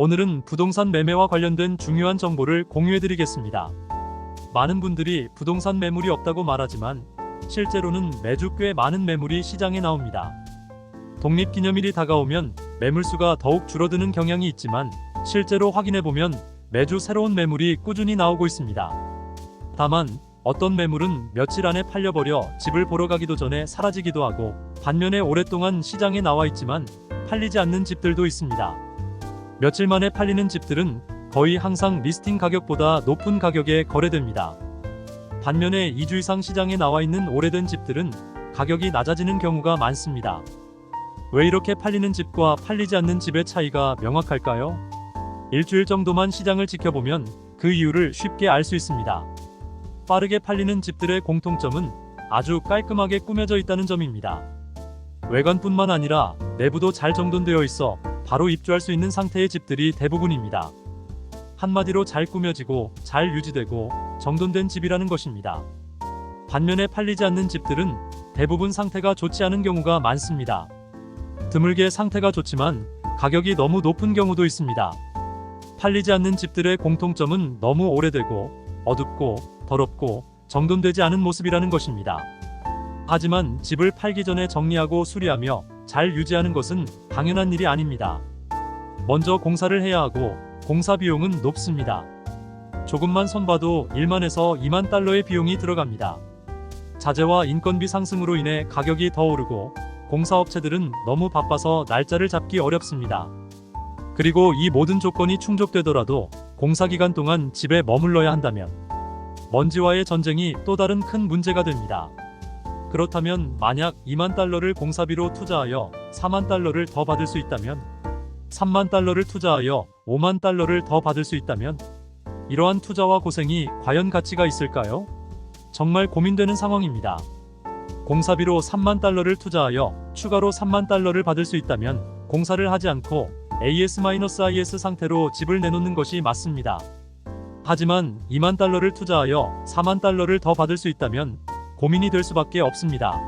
오늘은 부동산 매매와 관련된 중요한 정보를 공유해드리겠습니다. 많은 분들이 부동산 매물이 없다고 말하지만 실제로는 매주 꽤 많은 매물이 시장에 나옵니다. 독립기념일이 다가오면 매물수가 더욱 줄어드는 경향이 있지만 실제로 확인해보면 매주 새로운 매물이 꾸준히 나오고 있습니다. 다만 어떤 매물은 며칠 안에 팔려버려 집을 보러 가기도 전에 사라지기도 하고, 반면에 오랫동안 시장에 나와 있지만 팔리지 않는 집들도 있습니다. 며칠 만에 팔리는 집들은 거의 항상 리스팅 가격보다 높은 가격에 거래됩니다. 반면에 2주 이상 시장에 나와 있는 오래된 집들은 가격이 낮아지는 경우가 많습니다. 왜 이렇게 팔리는 집과 팔리지 않는 집의 차이가 명확할까요? 일주일 정도만 시장을 지켜보면 그 이유를 쉽게 알 수 있습니다. 빠르게 팔리는 집들의 공통점은 아주 깔끔하게 꾸며져 있다는 점입니다. 외관뿐만 아니라 내부도 잘 정돈되어 있어 바로 입주할 수 있는 상태의 집들이 대부분입니다. 한마디로 잘 꾸며지고 잘 유지되고 정돈된 집이라는 것입니다. 반면에 팔리지 않는 집들은 대부분 상태가 좋지 않은 경우가 많습니다. 드물게 상태가 좋지만 가격이 너무 높은 경우도 있습니다. 팔리지 않는 집들의 공통점은 너무 오래되고 어둡고 더럽고 정돈되지 않은 모습이라는 것입니다. 하지만 집을 팔기 전에 정리하고 수리하며 잘 유지하는 것은 당연한 일이 아닙니다. 먼저 공사를 해야 하고 공사 비용은 높습니다. 조금만 손봐도 1만에서 2만 달러의 비용이 들어갑니다. 자재와 인건비 상승으로 인해 가격이 더 오르고 공사업체들은 너무 바빠서 날짜를 잡기 어렵습니다. 그리고 이 모든 조건이 충족되더라도 공사 기간 동안 집에 머물러야 한다면 먼지와의 전쟁이 또 다른 큰 문제가 됩니다. 그렇다면 만약 2만 달러를 공사비로 투자하여 4만 달러를 더 받을 수 있다면, 3만 달러를 투자하여 5만 달러를 더 받을 수 있다면 이러한 투자와 고생이 과연 가치가 있을까요? 정말 고민되는 상황입니다. 공사비로 3만 달러를 투자하여 추가로 3만 달러를 받을 수 있다면 공사를 하지 않고 AS-IS 상태로 집을 내놓는 것이 맞습니다. 하지만 2만 달러를 투자하여 4만 달러를 더 받을 수 있다면 고민이 될 수밖에 없습니다.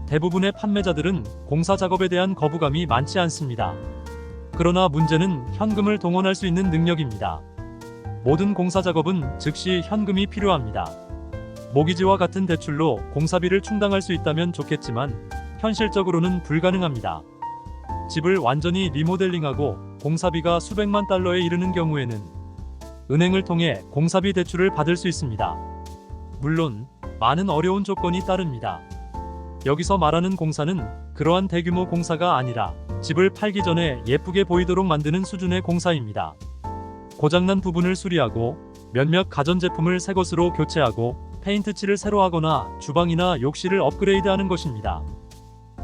대부분의 판매자들은 공사 작업에 대한 거부감이 많지 않습니다. 그러나 문제는 현금을 동원할 수 있는 능력입니다. 모든 공사 작업은 즉시 현금이 필요합니다. 모기지와 같은 대출로 공사비를 충당할 수 있다면 좋겠지만 현실적으로는 불가능합니다. 집을 완전히 리모델링하고 공사비가 수백만 달러에 이르는 경우에는 은행을 통해 공사비 대출을 받을 수 있습니다. 물론 많은 어려운 조건이 따릅니다. 여기서 말하는 공사는 그러한 대규모 공사가 아니라 집을 팔기 전에 예쁘게 보이도록 만드는 수준의 공사입니다. 고장난 부분을 수리하고 몇몇 가전제품을 새 것으로 교체하고 페인트 칠을 새로 하거나 주방이나 욕실을 업그레이드하는 것입니다.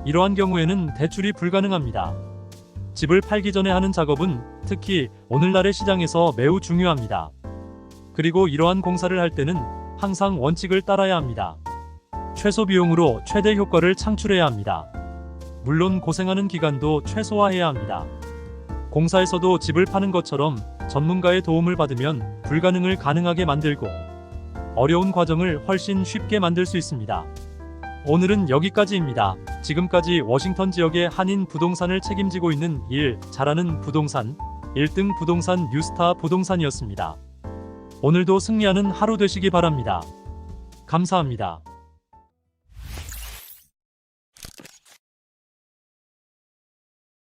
이러한 경우에는 대출이 불가능합니다. 집을 팔기 전에 하는 작업은 특히 오늘날의 시장에서 매우 중요합니다. 그리고 이러한 공사를 할 때는 항상 원칙을 따라야 합니다. 최소 비용으로 최대 효과를 창출해야 합니다. 물론 고생하는 기간도 최소화해야 합니다. 공사에서도 집을 파는 것처럼 전문가의 도움을 받으면 불가능을 가능하게 만들고 어려운 과정을 훨씬 쉽게 만들 수 있습니다. 오늘은 여기까지입니다. 지금까지 워싱턴 지역의 한인 부동산을 책임지고 있는 일 잘하는 부동산 1등 부동산 뉴스타 부동산이었습니다. 오늘도 승리하는 하루 되시기 바랍니다. 감사합니다.